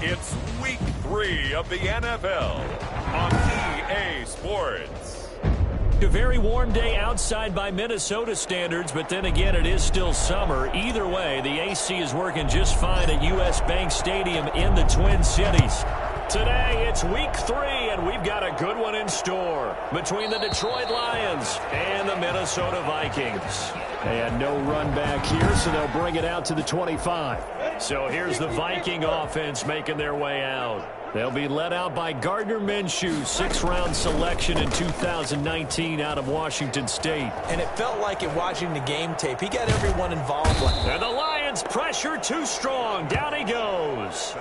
It's week 3 of the NFL on EA Sports. A very warm day outside by Minnesota standards, but then again, it is still summer. Either way, the AC is working just fine at U.S. Bank Stadium in the Twin Cities. Today, it's week 3, and we've got a good one in store between the Detroit Lions and the Minnesota Vikings. They had no run back here, so they'll bring it out to the 25. So here's the Viking offense making their way out. They'll be led out by Gardner Minshew, 6th-round selection in 2019 out of Washington State. And it felt like in watching the game tape, he got everyone involved. And the Lions pressure too strong. Down he goes.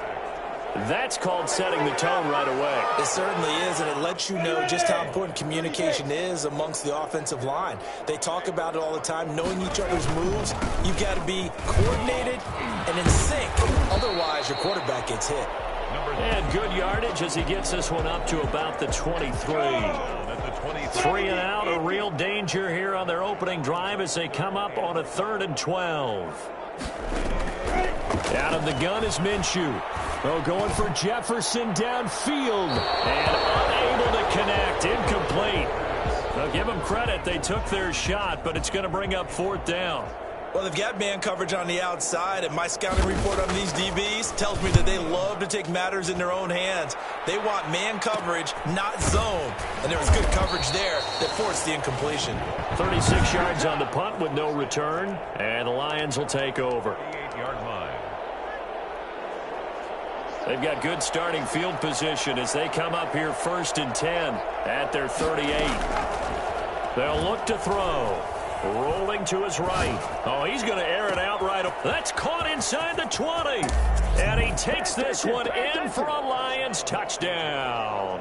That's called setting the tone right away. It certainly is, and it lets you know just how important communication is amongst the offensive line. They talk about it all the time, knowing each other's moves. You've got to be coordinated and in sync. Otherwise, your quarterback gets hit. And good yardage as he gets this one up to about the 23. 3 and out, a real danger here on their opening drive as they come up on a 3rd and 12. Out of the gun is Minshew. Oh, going for Jefferson downfield. And unable to connect. Incomplete. Now give them credit. They took their shot, but it's going to bring up 4th down. Well, they've got man coverage on the outside, and my scouting report on these DBs tells me that they love to take matters in their own hands. They want man coverage, not zone. And there was good coverage there that forced the incompletion. 36 yards on the punt with no return, and the Lions will take over. 8-yard line. They've got good starting field position as they come up here 1st and 10 at their 38. They'll look to throw. Rolling to his right. Oh, he's going to air it out right. That's caught inside the 20. And he takes this one in for a Lions touchdown.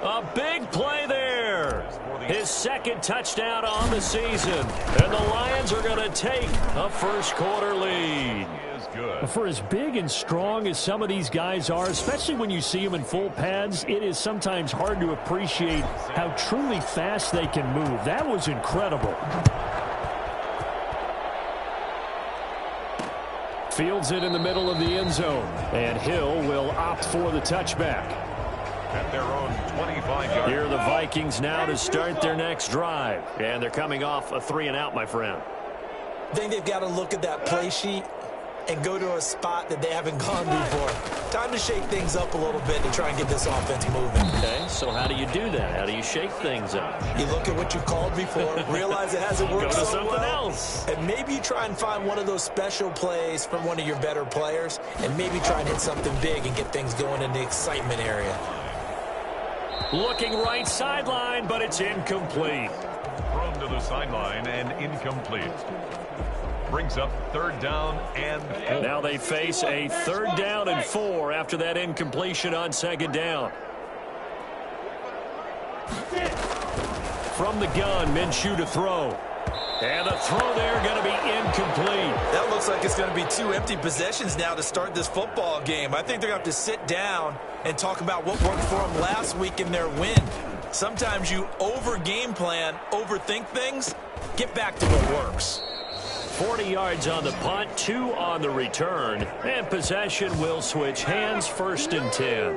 A big play there. His 2nd touchdown on the season. And the Lions are going to take a first-quarter lead. Good. For as big and strong as some of these guys are, especially when you see them in full pads, it is sometimes hard to appreciate how truly fast they can move. That was incredible. Fields it in the middle of the end zone, and Hill will opt for the touchback. At their own 25-yard. Here are the Vikings now to start their next drive, and they're coming off a 3 and out, my friend. I think they've got to look at that play sheet and go to a spot that they haven't gone before. Time to shake things up a little bit to try and get this offense moving. Okay, so how do you do that? How do you shake things up? You look at what you called before, realize it hasn't worked Go to so something well, else. and maybe you try and find one of those special plays from one of your better players, and maybe try and hit something big and get things going in the excitement area. Looking right sideline, but it's incomplete. Thrown to the sideline and incomplete. Brings up 3rd down and 4. Now they face a 3rd down and 4 after that incompletion on 2nd down. From the gun, Minshew to throw. And the throw there going to be incomplete. That looks like it's going to be 2 empty possessions now to start this football game. I think they're going to have to sit down and talk about what worked for them last week in their win. Sometimes you over-game plan, overthink things, get back to what works. 40 yards on the punt, 2 on the return, and possession will switch hands, 1st and 10.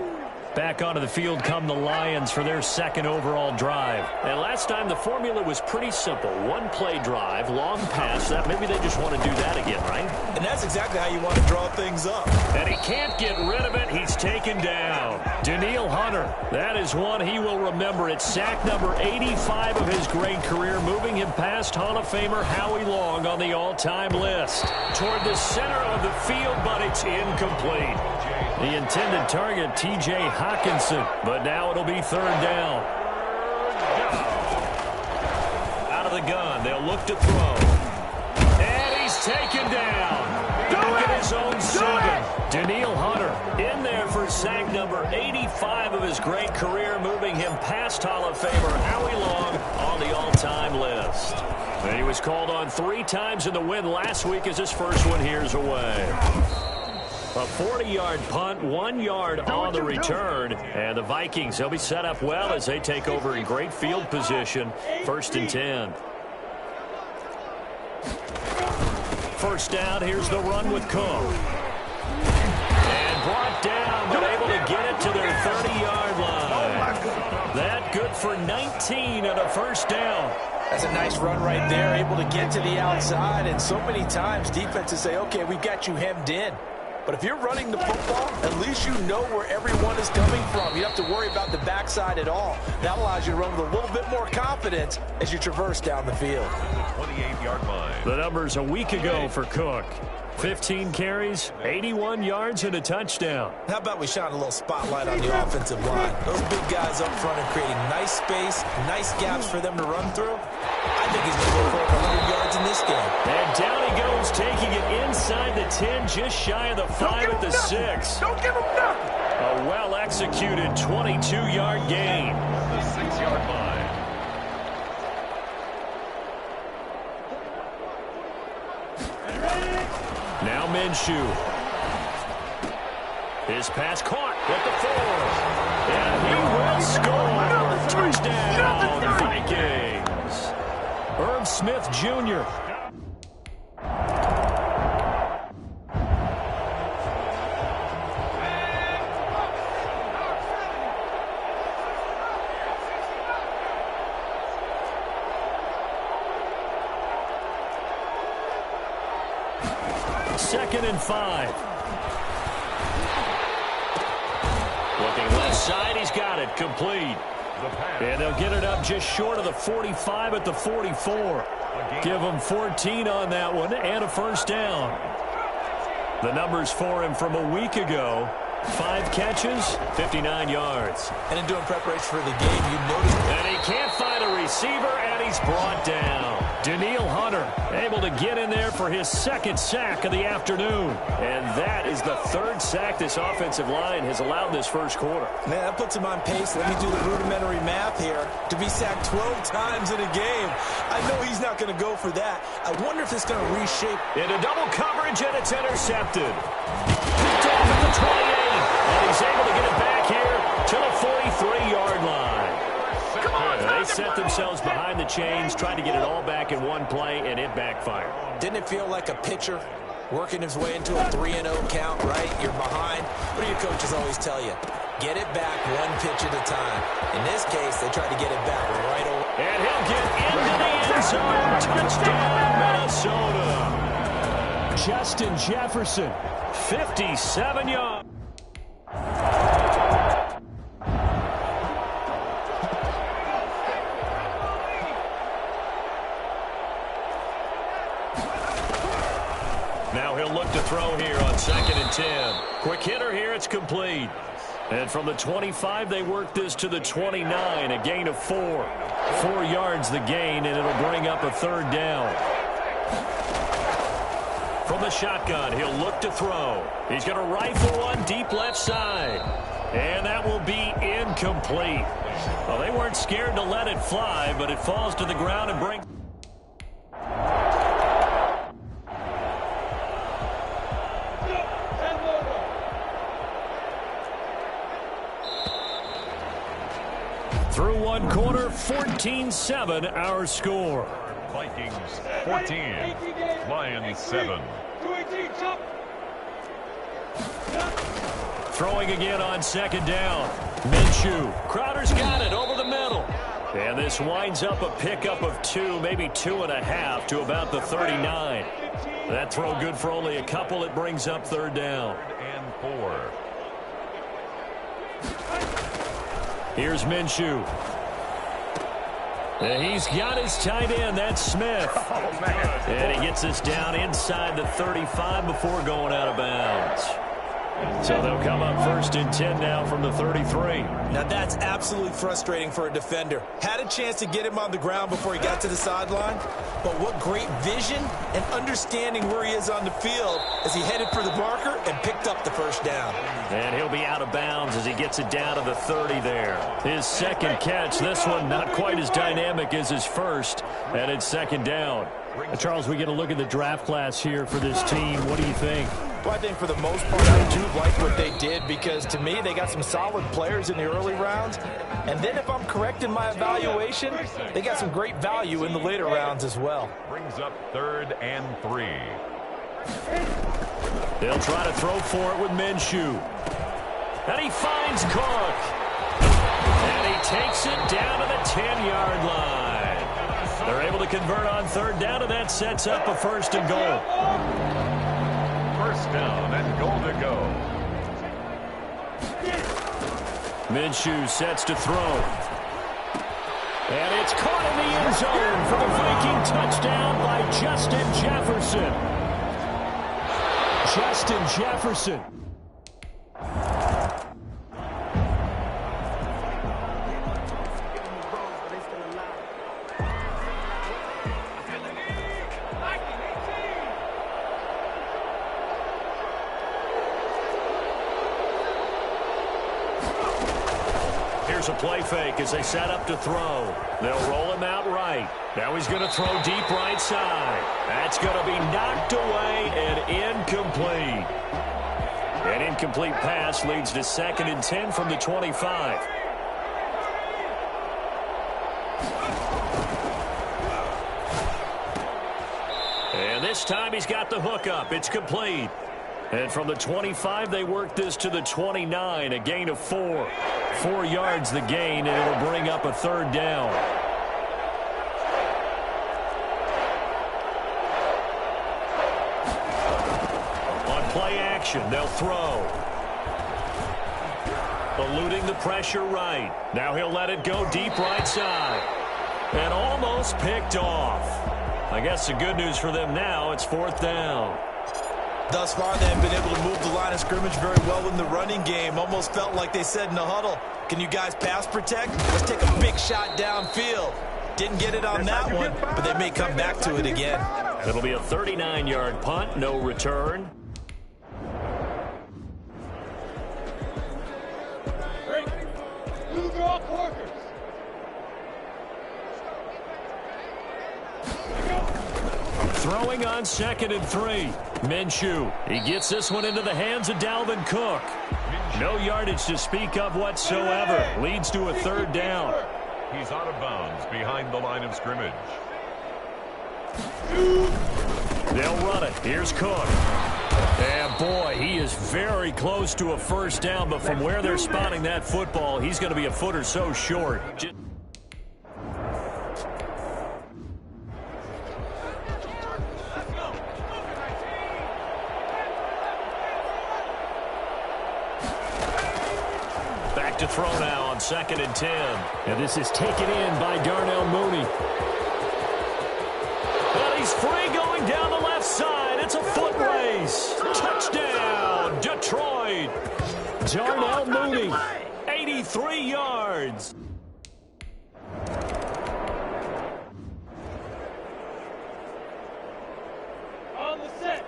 Back onto the field come the Lions for their 2nd overall drive. And last time the formula was pretty simple. 1-play drive, long pass. That maybe they just want to do that again, right? And that's exactly how you want to draw things up. And he can't get rid of it. He's taken down. Danielle Hunter, that is one he will remember. It's sack number 85 of his great career, moving him past Hall of Famer Howie Long on the all-time list. Toward the center of the field, but it's incomplete. The intended target, T.J. Hawkinson, but now it'll be 3rd down. Out of the gun, they'll look to throw. And he's taken down. Back at his own 7. Danielle Hunter in there for sack number 85 of his great career, moving him past Hall of Famer Howie Long on the all-time list. And he was called on 3 times in the win last week as his first one here's away. A 40-yard punt, 1 yard on the return. And the Vikings, they'll be set up well as they take over in great field position. 1st and 10. First down, here's the run with Cook. And brought down for 19 and a first down. That's a nice run right there, able to get to the outside. And so many times defenses say, okay, we've got you hemmed in. But if you're running the football, at least you know where everyone is coming from. You don't have to worry about the backside at all. That allows you to run with a little bit more confidence as you traverse down the field. 28-yard line. The numbers a week ago for Cook. 15 carries, 81 yards, and a touchdown. How about we shine a little spotlight on the offensive line? Those big guys up front are creating nice space, nice gaps for them to run through. I think he's going to go for 100 yards in this game. And down he goes, taking it inside the 10, just shy of the 5 at the 6. Don't give him nothing. A well-executed 22-yard gain. The 6-yard line. Now Minshew. His pass caught at the 4. And he will score. Touchdown, Vikings. Irv Smith Jr. Second and 5. Looking left side, he's got it, complete. And they'll get it up just short of the 45 at the 44. Give him 14 on that one and a first down. The numbers for him from a week ago: 5 catches, 59 yards. And in doing preparation for the game, you noticed. And he can't find a receiver, and he's brought down. Danielle Hunter able to get in there for his second sack of the afternoon. And that is the 3rd sack this offensive line has allowed this first quarter. Man, that puts him on pace. Let me do the rudimentary math here. To be sacked 12 times in a game, I know he's not going to go for that. I wonder if it's going to reshape. Into double coverage, and it's intercepted. Picked off at the 28. And he's able to get it back here to the 43-yard line. They set themselves behind the chains, trying to get it all back in one play, and it backfired. Didn't it feel like a pitcher working his way into a 3-0 count, right? You're behind. What do your coaches always tell you? Get it back one pitch at a time. In this case, they tried to get it back right away. And he'll get into the end zone. Touchdown, Minnesota. Justin Jefferson, 57 yards. Now he'll look to throw here on 2nd and 10. Quick hitter here, it's complete. And from the 25, they work this to the 29, a gain of 4. 4 yards the gain, and it'll bring up a 3rd down. From the shotgun, he'll look to throw. He's going to rifle one deep left side. And that will be incomplete. Well, they weren't scared to let it fly, but it falls to the ground and brings... Through one quarter, 14-7 our score. Vikings 14, Lions 7. Throwing again on 2nd down. Minshew. Crowder's got it over the middle. And this winds up a pickup of 2, maybe 2.5 to about the 39. That throw good for only a couple. It brings up 3rd down. And 4. Here's Minshew. And he's got his tight end. That's Smith. Oh, man. And he gets us down inside the 35 before going out of bounds. So they'll come up 1st and 10 now from the 33. Now that's absolutely frustrating for a defender. Had a chance to get him on the ground before he got to the sideline, but what great vision and understanding where he is on the field as he headed for the marker and picked up the first down. And he'll be out of bounds as he gets it down to the 30 there. His 2nd catch, this one not quite as dynamic as his first, and it's 2nd down. Charles, we get a look at the draft class here for this team. What do you think? Well, I think for the most part, I do like what they did because, to me, they got some solid players in the early rounds. And then if I'm correct in my evaluation, they got some great value in the later rounds as well. Brings up 3rd and 3. They'll try to throw for it with Minshew. And he finds Cook. And he takes it down to the 10-yard line. They're able to convert on third down, and that sets up a first and goal. First down and goal to go. Minshew sets to throw. And it's caught in the end zone for the Viking touchdown by Justin Jefferson. Justin Jefferson. Here's a play fake as they set up to throw. They'll roll him out right. Now he's going to throw deep right side. That's going to be knocked away and incomplete. An incomplete pass leads to 2nd and 10 from the 25. And this time he's got the hook up. It's complete. And from the 25, they work this to the 29, a gain of 4. 4 yards the gain, and it'll bring up a third down. On play action, they'll throw. Eluding the pressure right. Now he'll let it go deep right side. And almost picked off. I guess the good news for them now, it's 4th down. Thus far, they have been able to move the line of scrimmage very well in the running game. Almost felt like they said in the huddle, can you guys pass protect? Let's take a big shot downfield. Didn't get it on that one, but they may come back to it again. It'll be a 39-yard punt, no return. Throwing on 2nd and 3. Minshew. He gets this one into the hands of Dalvin Cook. No yardage to speak of whatsoever. Leads to a third down. He's out of bounds behind the line of scrimmage. They'll run it. Here's Cook. And boy, he is very close to a first down, but from where they're spotting that football, he's going to be a foot or so short. To throw now on 2nd and 10. And this is taken in by Darnell Mooney. And he's free going down the left side. It's a foot race. Touchdown, Detroit. Darnell Mooney, 83 yards. On the set.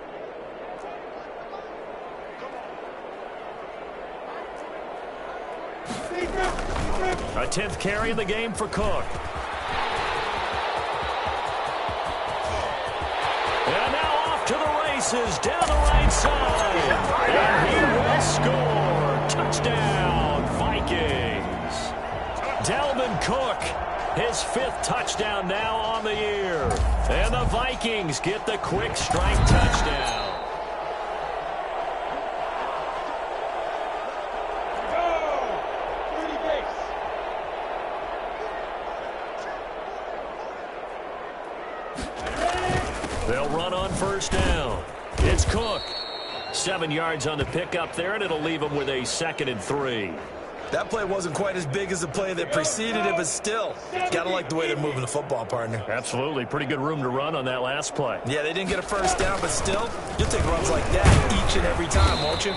A 10th carry in the game for Cook. And now off to the races, down the right side. And he will score. Touchdown, Vikings. Dalvin Cook, his 5th touchdown now on the year. And the Vikings get the quick strike touchdown. They'll run on first down. It's Cook. 7 yards on the pickup there, and it'll leave them with a 2nd and 3. That play wasn't quite as big as the play that preceded it, but still, got to like the way they're moving the football, partner. Absolutely. Pretty good room to run on that last play. Yeah, they didn't get a first down, but still, you'll take runs like that each and every time, won't you?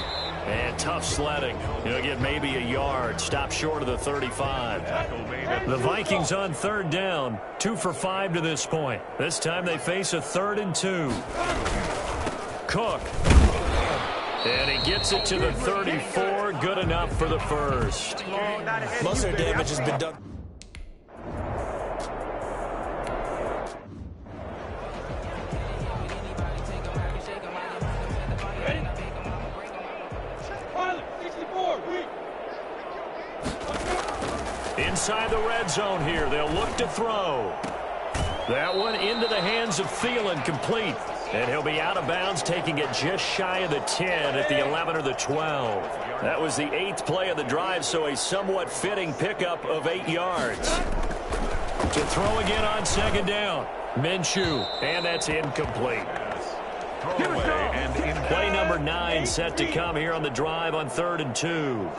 And tough sledding. You'll get maybe a yard. Stop short of the 35. The Vikings on third down. 2 for 5 to this point. This time they face a 3rd and 2. Cook. And he gets it to the 34. Good enough for the first. Most of their damage has been done. Inside the red zone here. They'll look to throw. That one into the hands of Thielen, complete. And he'll be out of bounds, taking it just shy of the 10 at the 11 or the 12. That was the 8th play of the drive, so a somewhat fitting pickup of 8 yards. To throw again on second down. Minshew, and that's incomplete. Play number 9 set to come here on the drive on 3rd and 2.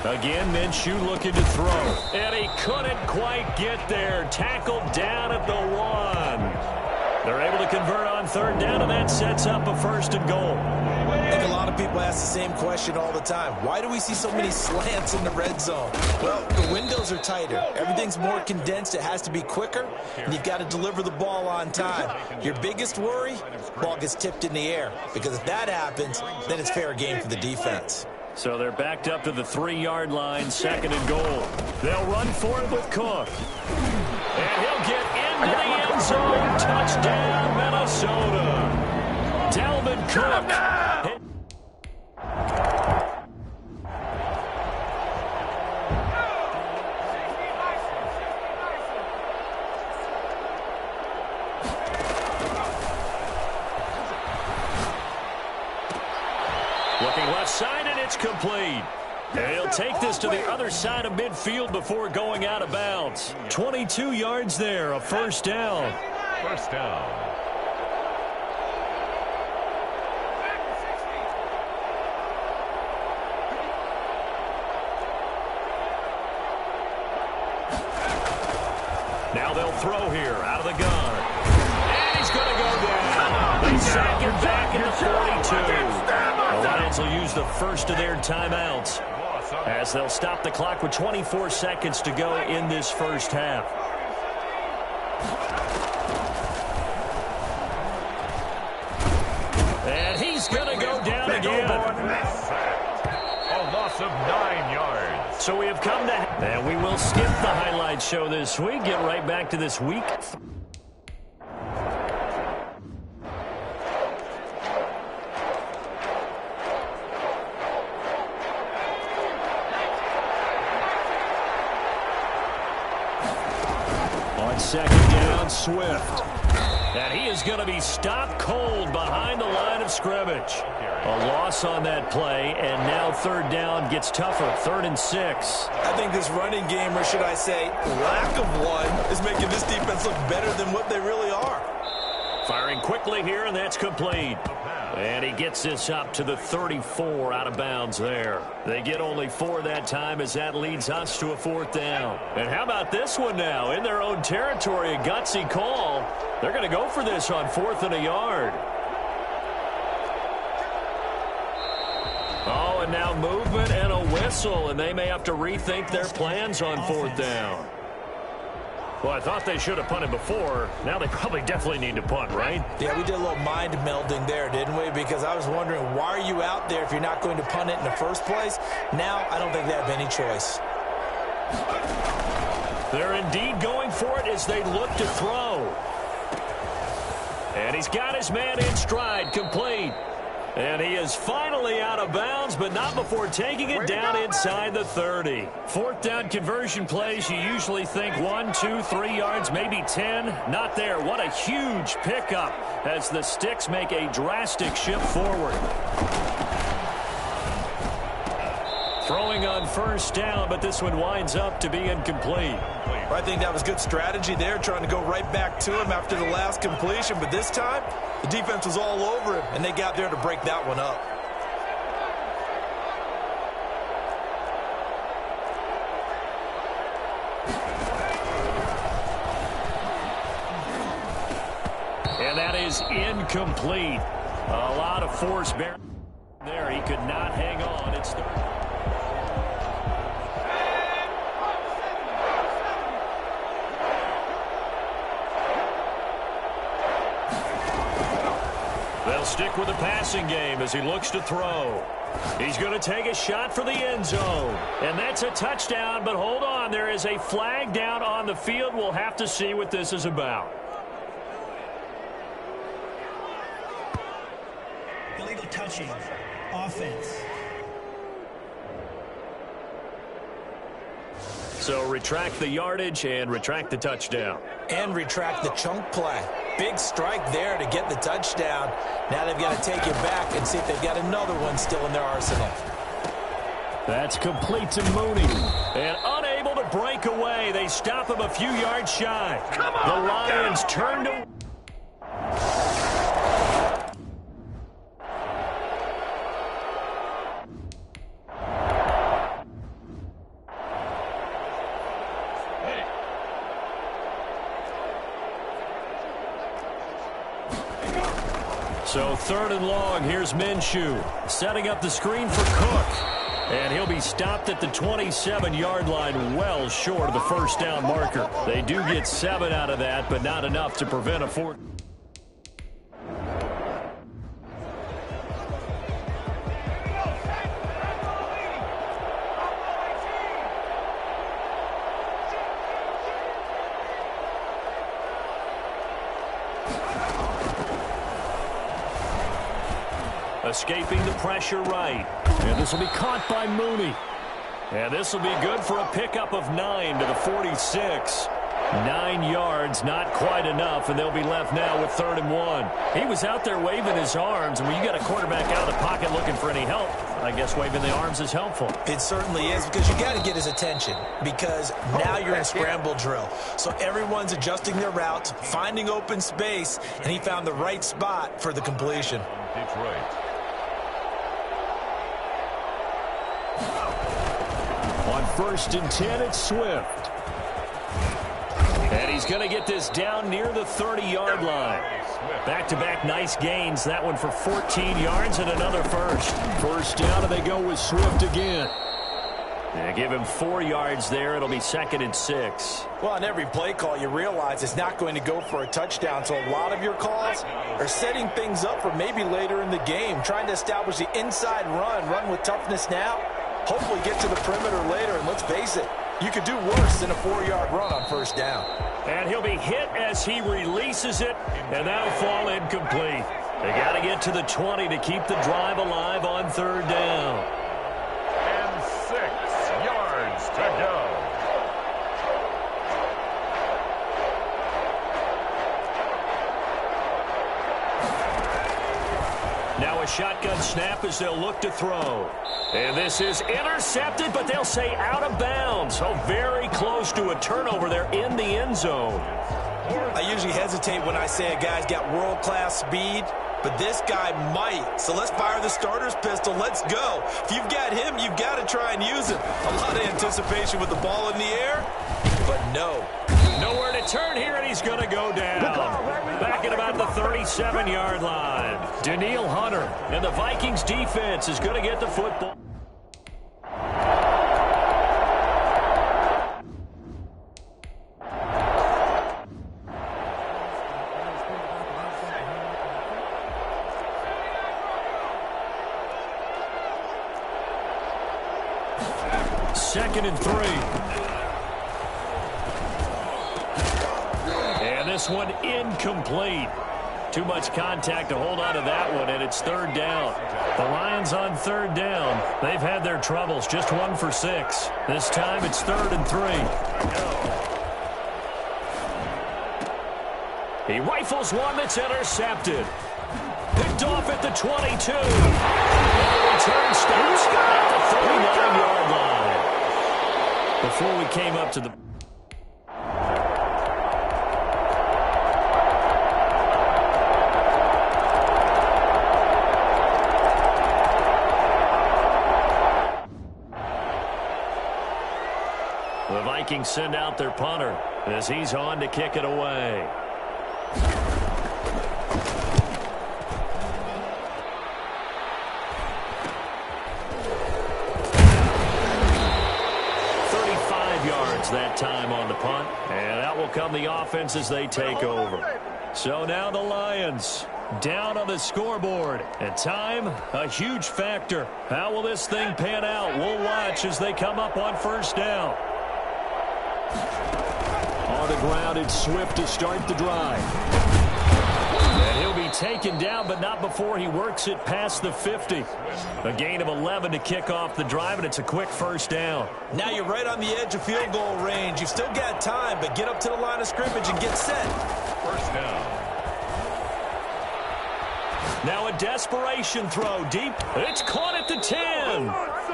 Again, Minshew looking to throw. And he couldn't quite get there. Tackled down at the 1. They're able to convert on 3rd down, and that sets up a 1st and goal. I think a lot of people ask the same question all the time. Why do we see so many slants in the red zone? Well, the windows are tighter. Everything's more condensed. It has to be quicker, and you've got to deliver the ball on time. Your biggest worry, ball gets tipped in the air, because if that happens, then it's fair game for the defense. So they're backed up to the 3-yard line, 2nd and goal. They'll run for it with Cook. And he'll get into the end zone. Touchdown, Minnesota. Dalvin Cook. Looking left side, and it's complete. And he'll take this to the other side of midfield before going out of bounds. 22 yards there, a 1st down. 1st down. Now they'll throw here out of the gun. And he's going to go down. They sack him back in the 42. The Lions will use the first of their timeouts as they'll stop the clock with 24 seconds to go in this 1st half. And he's going to go down again. A loss of 9 yards. So we have come to... And we will skip the highlight show this week. Get right back to this week. On 2nd down, Swift. And he is going to be stopped cold behind the line of scrimmage. A loss on that play, and now 3rd down gets tougher. 3rd and 6. I think this running game, or should I say lack of one, is making this defense look better than what they really are. Firing quickly here, and that's complete. And he gets this up to the 34 out of bounds there. They get only 4 that time as that leads us to a 4th down. And how about this one now? In their own territory, a gutsy call. They're going to go for this on 4th and a yard. Oh, and now movement and a whistle, and they may have to rethink their plans on 4th down. Well, I thought they should have punted before. Now they probably definitely need to punt, right? Yeah, we did a little mind melding there, didn't we? Because I was wondering, why are you out there if you're not going to punt it in the first place? Now, I don't think they have any choice. They're indeed going for it as they look to throw. And he's got his man in stride, complete. And he is finally out of bounds, but not before taking it down inside the 30. 4th down conversion plays, you usually think 1, 2, 3 yards, maybe 10. Not there. What a huge pickup as the sticks make a drastic shift forward. Throwing on 1st down, but this one winds up to be incomplete. I think that was good strategy there, trying to go right back to him after the last completion. But this time, the defense was all over him, and they got there to break that one up. And that is incomplete. A lot of force there. He could not hang on. It's 3rd. They'll stick with the passing game as he looks to throw. He's going to take a shot for the end zone. And that's a touchdown, but hold on. There is a flag down on the field. We'll have to see what this is about. Illegal touching. Offense. So So retract the yardage and retract the touchdown. And retract the chunk play. Big strike there to get the touchdown. Now they've got to take it back and see if they've got another one still in their arsenal. That's complete to Mooney. And unable to break away. They stop him a few yards shy. Come on, the Lions turn to... So 3rd and long, here's Minshew setting up the screen for Cook. And he'll be stopped at the 27-yard line, well short of the first down marker. They do get 7 out of that, but not enough to prevent a fourth. Escaping the pressure right. And this will be caught by Mooney. And this will be good for a pickup of 9 to the 46. 9 yards, not quite enough, and they'll be left now with 3rd and 1. He was out there waving his arms, and when you got a quarterback out of the pocket looking for any help, I guess waving the arms is helpful. It certainly is, because you got to get his attention, because now you're in scramble drill. So everyone's adjusting their routes, finding open space, and he found the right spot for the completion. Detroit. On 1st and 10, it's Swift. And he's going to get this down near the 30-yard line. Back-to-back nice gains. That one for 14 yards and another first. First down, and they go with Swift again. They give him 4 yards there. It'll be 2nd and 6. Well, on every play call, you realize it's not going to go for a touchdown. So a lot of your calls are setting things up for maybe later in the game, trying to establish the inside run with toughness now. Hopefully get to the perimeter later, and let's face it, you could do worse than a 4-yard run on first down. And he'll be hit as he releases it, and that'll fall incomplete. They got to get to the 20 to keep the drive alive on 3rd down. And 6 yards to go. Now a shotgun snap as they'll look to throw. And this is intercepted, but they'll say out of bounds. So very close to a turnover there in the end zone. I usually hesitate when I say a guy's got world-class speed, but this guy might. So let's fire the starter's pistol. Let's go. If you've got him, you've got to try and use him. A lot of anticipation with the ball in the air, but no. Nowhere to turn here, and he's going to go down. Back at about the 37-yard line. Daniil Hunter, and the Vikings defense is going to get the football. Second and 3. And this one incomplete. Too much contact to hold on to that one, and it's 3rd down. The Lions on 3rd down. They've had their troubles, just 1 for 6. This time it's 3rd and 3. He rifles one that's intercepted. Picked off at the 22. And the return stops at the 39-yard line. Before we came up to the... The Vikings send out their punter as he's on to kick it away. That time on the punt, and that will come the offense as they take over. So now the Lions down on the scoreboard, and time a huge factor. How will this thing pan out? We'll watch as they come up on 1st down. On the ground, it's Swift to start the drive, and he'll be taken down, but not before he works it past the 50. A gain of 11 to kick off the drive, and it's a quick first down. Now you're right on the edge of field goal range. You've still got time, but get up to the line of scrimmage and get set. First down. Now a desperation throw deep. It's caught at the 10.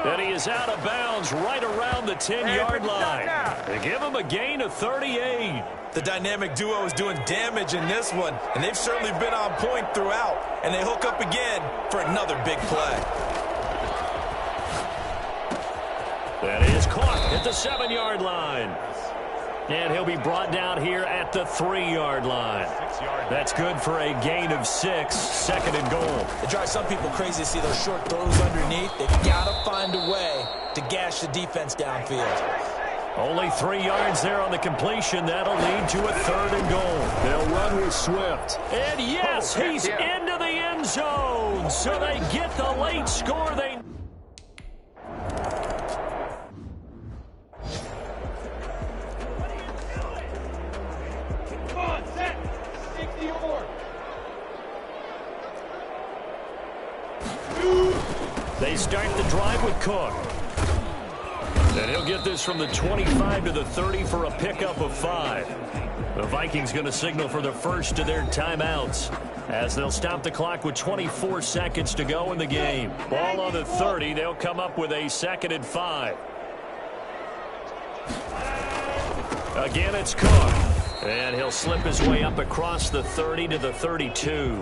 And he is out of bounds right around the 10-yard line. They give him a gain of 38. The dynamic duo is doing damage in this one, and they've certainly been on point throughout. And they hook up again for another big play. That is caught at the 7-yard line. And he'll be brought down here at the 3-yard line. That's good for a gain of 6, second and goal. It drives some people crazy to see those short throws underneath. They've got to find a way to gash the defense downfield. Only 3 yards there on the completion. That'll lead to a 3rd and goal. They'll run with Swift. And yes, he's into the end zone. So they get the late score they need. They start the drive with Cook. And he'll get this from the 25 to the 30 for a pickup of 5. The Vikings going to signal for the first of their timeouts as they'll stop the clock with 24 seconds to go in the game. Ball on the 30. They'll come up with a 2nd and 5. Again, it's Cook. And he'll slip his way up across the 30 to the 32.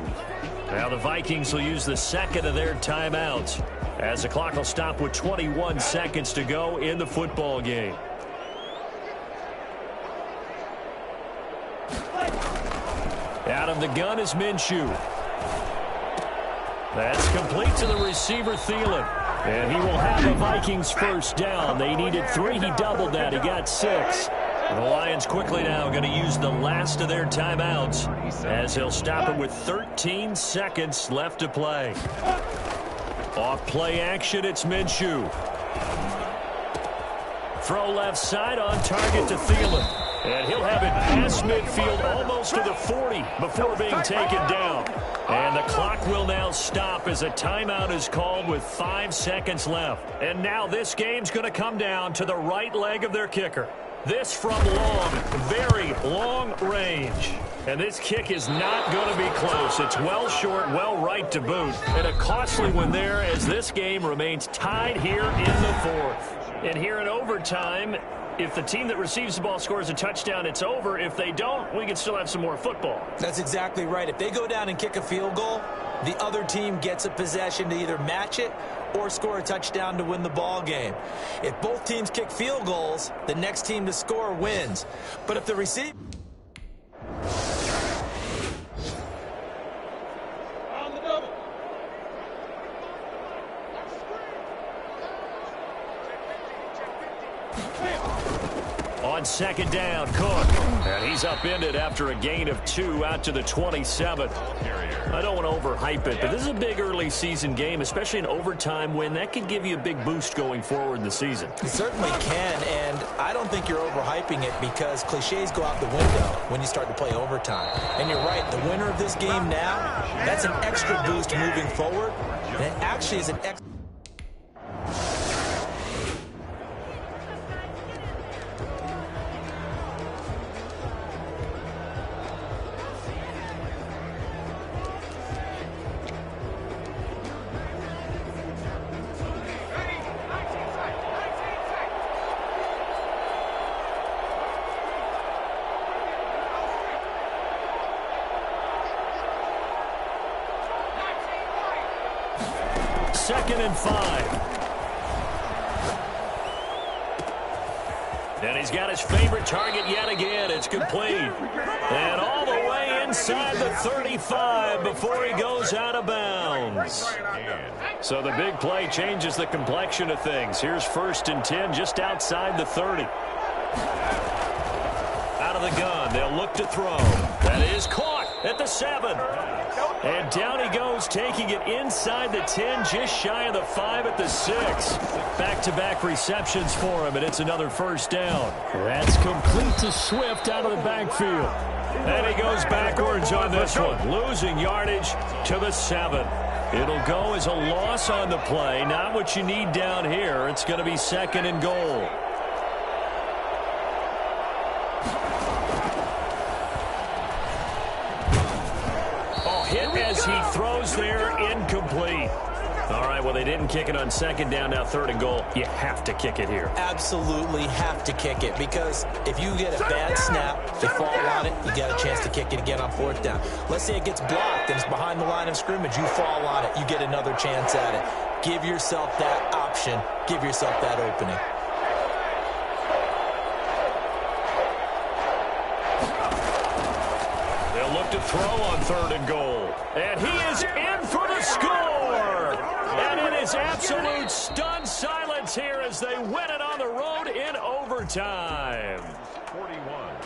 Now the Vikings will use the second of their timeouts as the clock will stop with 21 seconds to go in the football game. Out of the gun is Minshew. That's complete to the receiver, Thielen. And he will have the Vikings first down. They needed 3. He doubled that. He got 6. The Lions quickly now going to use the last of their timeouts as he'll stop it with 13 seconds left to play. Off play action, it's Minshew. Throw left side on target to Thielen. And he'll have it past midfield almost to the 40 before being taken down. And the clock will now stop as a timeout is called with 5 seconds left. And now this game's going to come down to the right leg of their kicker. This from long, very long range. And this kick is not going to be close. It's well short, well right to boot. And a costly one there as this game remains tied here in the 4th. And here in overtime, if the team that receives the ball scores a touchdown, it's over. If they don't, we can still have some more football. That's exactly right. If they go down and kick a field goal, the other team gets a possession to either match it or score a touchdown to win the ball game. If both teams kick field goals, the next team to score wins. But if the receiver... On the double. On second down, Cook. And he's upended after a gain of 2 out to the 27. I don't want to overhype it, but this is a big early season game, especially an overtime win. That could give you a big boost going forward in the season. It certainly can, and I don't think you're overhyping it because cliches go out the window when you start to play overtime. And you're right, the winner of this game now, that's an extra boost moving forward, and it actually is an extra... Second and 5. And he's got his favorite target yet again. It's complete. And all the way inside the 35 before he goes out of bounds. So the big play changes the complexion of things. Here's 1st and 10 just outside the 30. Out of the gun. They'll look to throw. That is caught at the 7. And down he goes, taking it inside the 10, just shy of the 5 at the 6. Back-to-back receptions for him, and it's another first down. That's complete to Swift out of the backfield. And he goes backwards on this one, losing yardage to the 7. It'll go as a loss on the play. Not what you need down here. It's going to be 2nd and goal. Hit as he throws there, incomplete. All right, well, they didn't kick it on 2nd down, now 3rd and goal. You have to kick it here. Absolutely have to kick it, because if you get a bad snap, they fall on it, you got a chance to kick it again on 4th down. Let's say it gets blocked and it's behind the line of scrimmage. You fall on it, you get another chance at it. Give yourself that option. Give yourself that opening. Look to throw on 3rd and goal. And he is in for the score. And it is absolute stunned silence here as they win it on the road in overtime.